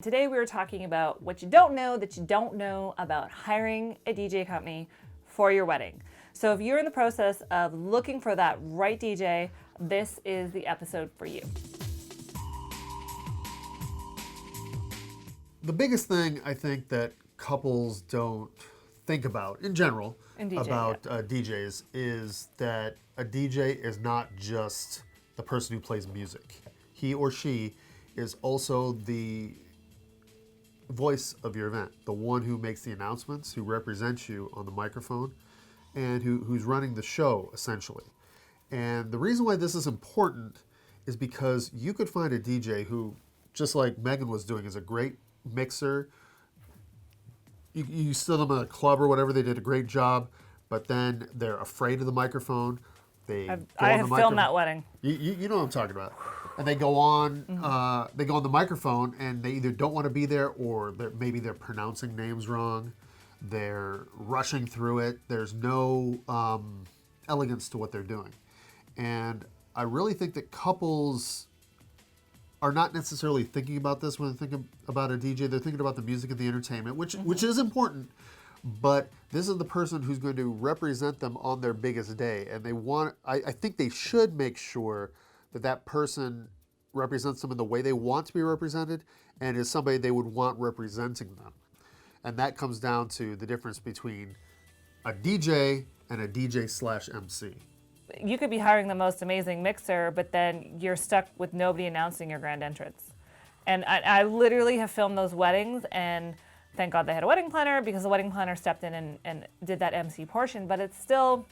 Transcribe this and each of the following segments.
Today we were talking about what you don't know that you don't know about hiring a DJ company for your wedding. So if you're in the process of looking for that right DJ, this is the episode for you. The biggest thing I think that couples don't think about in general about DJs is that a DJ is not just the person who plays music. He or she is also the voice of your event, the one who makes the announcements, who represents you on the microphone, and who's running the show, essentially. And the reason why this is important is because you could find a DJ who, just like Megan was doing, is a great mixer. You still them at a club or whatever, they did a great job, but then they're afraid of the microphone. I have filmed that wedding. You know what I'm talking about. And they go on, they go on the microphone, and they either don't want to be there, or maybe they're pronouncing names wrong. They're rushing through it. There's no elegance to what they're doing. And I really think that couples are not necessarily thinking about this when they're thinking about a DJ. They're thinking about the music and the entertainment, which is important. But this is the person who's going to represent them on their biggest day. And I think they should make sure that person represents them in the way they want to be represented and is somebody they would want representing them. And that comes down to the difference between a DJ and a DJ/MC. You could be hiring the most amazing mixer, but then you're stuck with nobody announcing your grand entrance. And I literally have filmed those weddings, and thank God they had a wedding planner, because the wedding planner stepped in and did that MC portion. But it's still,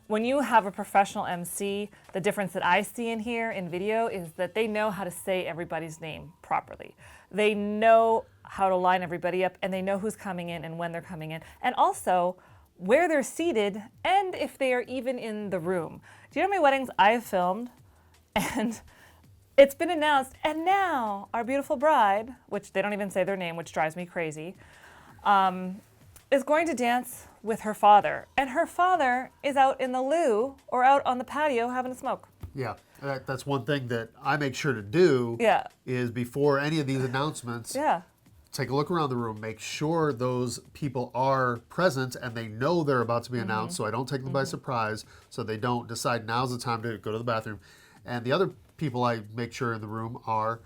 when you have a professional MC, the difference that I see in here in video is that they know how to say everybody's name properly. They know how to line everybody up, and they know who's coming in and when they're coming in. And also where they're seated, and if they are even in the room. Do you know how many weddings I've filmed and it's been announced, and now our beautiful bride, which they don't even say their name, which drives me crazy, is going to dance with her father. And her father is out in the loo or out on the patio having a smoke. Yeah, that's one thing that I make sure to do is before any of these announcements, take a look around the room, make sure those people are present and they know they're about to be announced, so I don't take them by surprise, so they don't decide now's the time to go to the bathroom. And the other people I make sure in the room are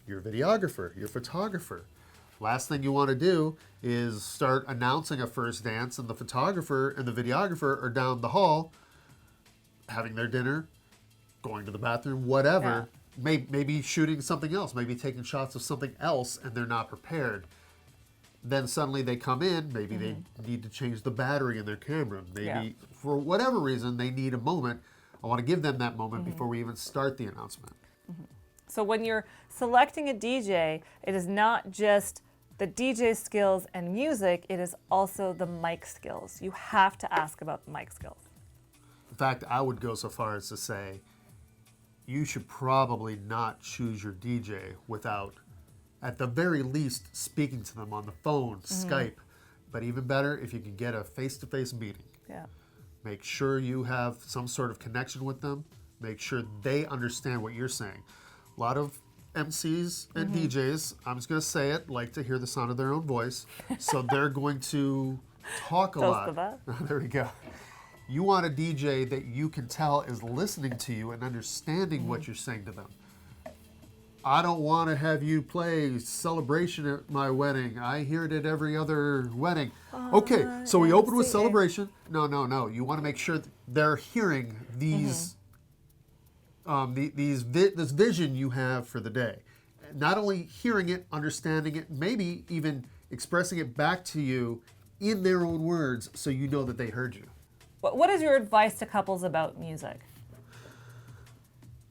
your videographer, your photographer. Last thing you want to do is start announcing a first dance, and the photographer and the videographer are down the hall having their dinner, going to the bathroom, whatever. Maybe shooting something else, maybe taking shots of something else, and they're not prepared. Then suddenly they come in, maybe they need to change the battery in their camera. Maybe for whatever reason they need a moment. I want to give them that moment before we even start the announcement. So when you're selecting a DJ, it is not just the DJ skills and music, it is also the mic skills. You have to ask about the mic skills. In fact, I would go so far as to say you should probably not choose your DJ without, at the very least, speaking to them on the phone, Skype. But even better, if you can get a face-to-face meeting. Yeah. Make sure you have some sort of connection with them. Make sure they understand what you're saying. A lot of MCs and DJs, I'm just going to say it, like to hear the sound of their own voice. So they're going to talk a lot. There we go. You want a DJ that you can tell is listening to you and understanding what you're saying to them. I don't want to have you play Celebration at my wedding. I hear it at every other wedding. Okay, so we open with Celebration. No. You want to make sure that they're hearing these, this vision you have for the day. Not only hearing it, understanding it, maybe even expressing it back to you in their own words, so you know that they heard you. What is your advice to couples about music?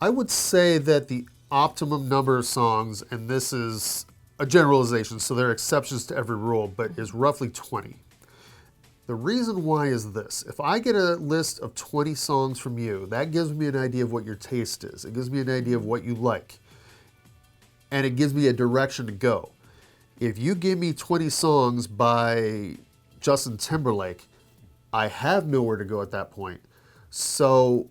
I would say that the optimum number of songs, and this is a generalization, so there are exceptions to every rule, but is roughly 20. The reason why is this. If I get a list of 20 songs from you, that gives me an idea of what your taste is. It gives me an idea of what you like. And it gives me a direction to go. If you give me 20 songs by Justin Timberlake, I have nowhere to go at that point. So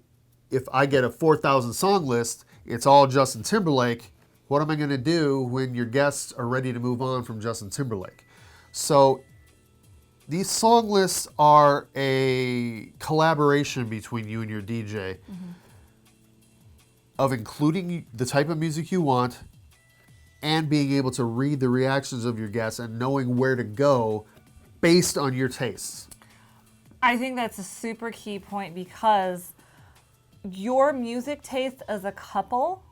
if I get a 4,000 song list, it's all Justin Timberlake, What am I going to do when your guests are ready to move on from Justin Timberlake? So these song lists are a collaboration between you and your DJ of including the type of music you want and being able to read the reactions of your guests and knowing where to go based on your tastes. I think that's a super key point because your music taste as a couple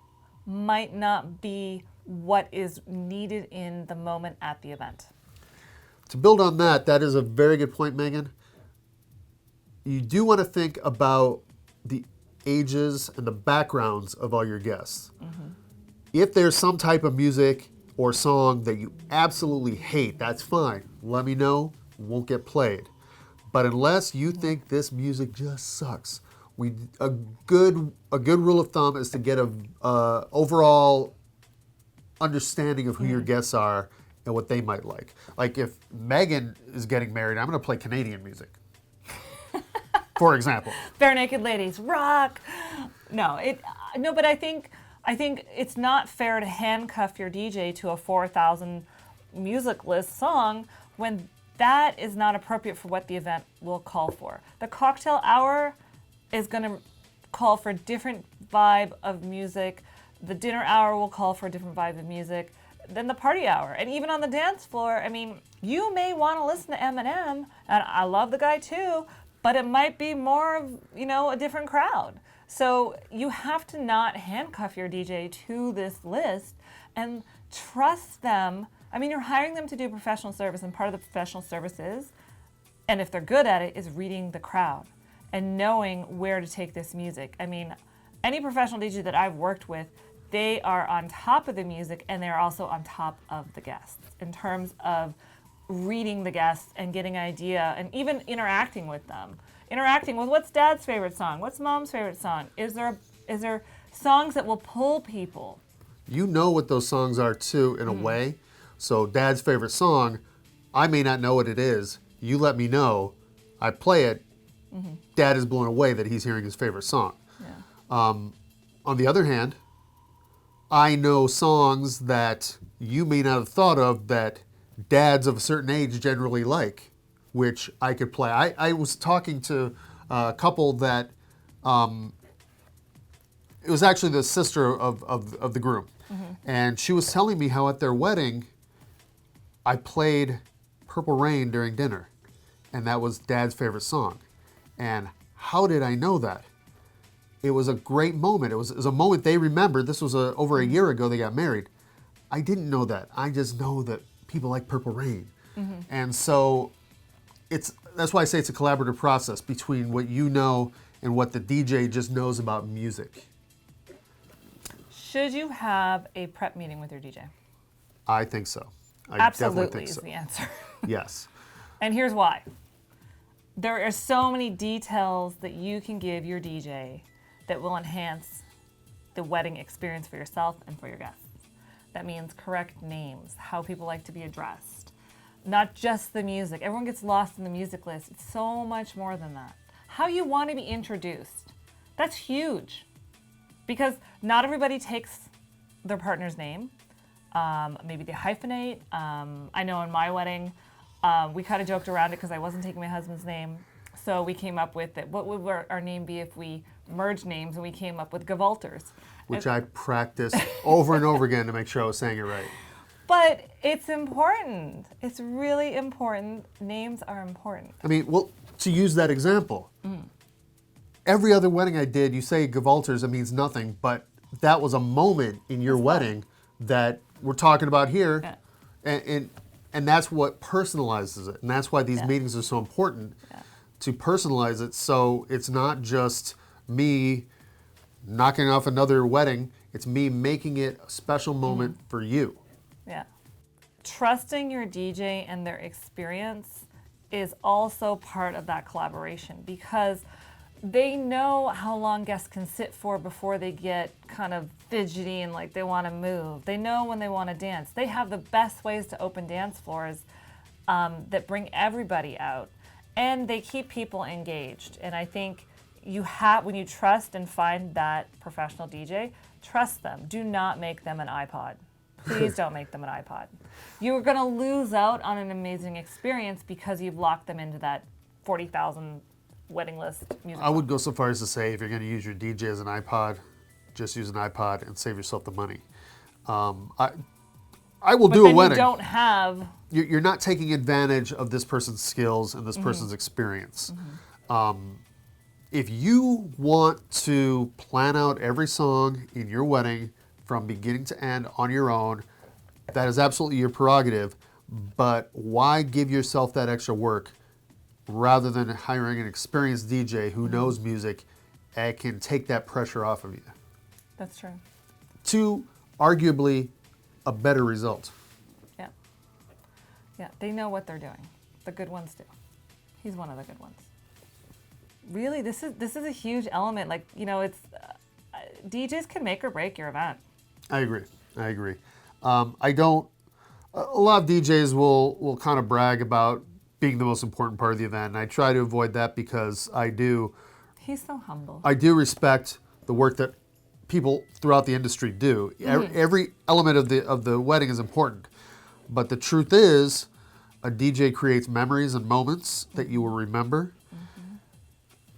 might not be what is needed in the moment at the event. To build on that, that is a very good point, Megan. You do want to think about the ages and the backgrounds of all your guests. If there's some type of music or song that you absolutely hate, that's fine. Let me know. Won't get played. But unless you think this music just sucks, a good rule of thumb is to get a overall understanding of who your guests are and what they might like. Like if Megan is getting married, I'm going to play Canadian music, for example. Bare naked ladies rock. But I think it's not fair to handcuff your DJ to a 4,000 music list song when that is not appropriate for what the event will call for. The cocktail hour is going to call for a different vibe of music. The dinner hour will call for a different vibe of music than the party hour. And even on the dance floor, I mean, you may want to listen to Eminem, and I love the guy too, but it might be more of, a different crowd. So you have to not handcuff your DJ to this list and trust them. I mean, you're hiring them to do professional service, and part of the professional service is, and if they're good at it, is reading the crowd and knowing where to take this music. I mean, any professional DJ that I've worked with, they are on top of the music and they're also on top of the guests in terms of reading the guests and getting an idea and even interacting with them. Interacting with what's dad's favorite song, what's mom's favorite song. Is there songs that will pull people? You know what those songs are too, in a way. So dad's favorite song, I may not know what it is. You let me know. I play it. Dad is blown away that he's hearing his favorite song. Yeah. On the other hand, I know songs that you may not have thought of that dads of a certain age generally like, which I could play. I was talking to a couple that, it was actually the sister of the groom. And she was telling me how at their wedding, I played Purple Rain during dinner. And that was dad's favorite song. And how did I know that? It was a great moment. It was a moment they remembered. This was over a year ago they got married. I didn't know that. I just know that people like Purple Rain. And so that's why I say it's a collaborative process between what you know and what the DJ just knows about music. Should you have a prep meeting with your DJ? I think so. I Absolutely definitely think so. Is the answer. Yes. And here's why. There are so many details that you can give your DJ that will enhance the wedding experience for yourself and for your guests. That means correct names, how people like to be addressed, not just the music. Everyone gets lost in the music list. It's so much more than that. How you want to be introduced. That's huge because not everybody takes their partner's name. Maybe they hyphenate. I know in my wedding, we kind of joked around it because I wasn't taking my husband's name. So we came up with it. What would our name be if we merged names? And we came up with Gewalters. Which I practiced over and over again to make sure I was saying it right. But it's important. It's really important. Names are important. I mean, well, to use that example, every other wedding I did, you say Gewalters, it means nothing, but that was a moment in your wedding that we're talking about here, and that's what personalizes it, and that's why these meetings are so important to personalize it. So it's not just me knocking off another wedding; it's me making it a special moment for you. Yeah, trusting your DJ and their experience is also part of that collaboration because they know how long guests can sit for before they get kind of fidgety and like they want to move. They know when they want to dance. They have the best ways to open dance floors that bring everybody out, and they keep people engaged. And I think when you trust and find that professional DJ, Trust them. Do not make them an iPod. Please don't make them an iPod. You're going to lose out on an amazing experience because you've locked them into that 40,000 wedding list music. I would go so far as to say if you're going to use your DJ as an iPod, just use an iPod and save yourself the money. I will do a wedding. You don't have. You're not taking advantage of this person's skills and this person's experience. If you want to plan out every song in your wedding from beginning to end on your own, that is absolutely your prerogative. But why give yourself that extra work rather than hiring an experienced DJ who knows music and can take that pressure off of you? That's true. To arguably a better result. Yeah. Yeah, they know what they're doing. The good ones do. He's one of the good ones. Really, this is a huge element. Like, you know, it's DJs can make or break your event. I agree. I don't. A lot of DJs will kind of brag about being the most important part of the event, and I try to avoid that because I do. He's so humble. I do respect the work that people throughout the industry do. Every element of the wedding is important, but the truth is, a DJ creates memories and moments that you will remember.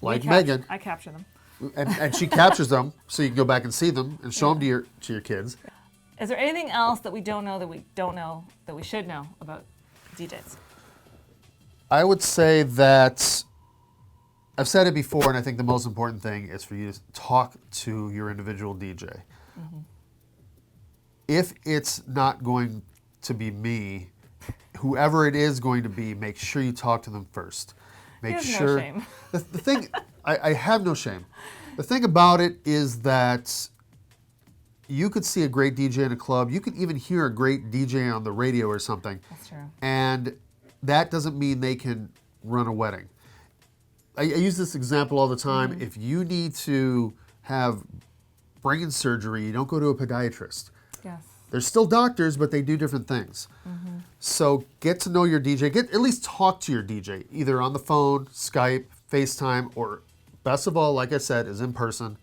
Like Megan. I capture them. And she captures them so you can go back and see them and show them to your kids. Is there anything else that we don't know that we should know about DJs? I would say that I've said it before, and I think the most important thing is for you to talk to your individual DJ. If it's not going to be me, whoever it is going to be, make sure you talk to them first. Make sure. No shame. The thing, I have no shame. The thing about it is that you could see a great DJ in a club. You could even hear a great DJ on the radio or something. That's true. And that doesn't mean they can run a wedding. I use this example all the time. If you need to have brain surgery, you don't go to a podiatrist. Yes. They're still doctors, but they do different things. So get to know your DJ. At least talk to your DJ, either on the phone, Skype, FaceTime, or best of all, like I said, is in person.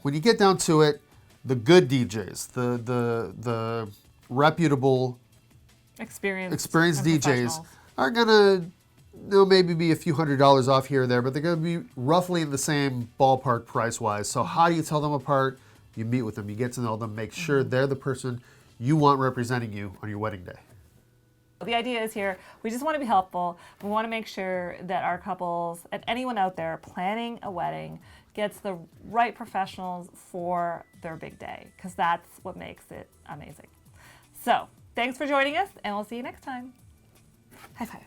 When you get down to it, the good DJs, the reputable, experienced DJs are gonna maybe be a few $100s off here or there, but they're gonna be roughly in the same ballpark price-wise. So how do you tell them apart? You meet with them, you get to know them, make sure they're the person you want representing you on your wedding day. The idea is here, we just want to be helpful. We want to make sure that our couples and anyone out there planning a wedding gets the right professionals for their big day, because that's what makes it amazing. So, thanks for joining us, and we'll see you next time. High five.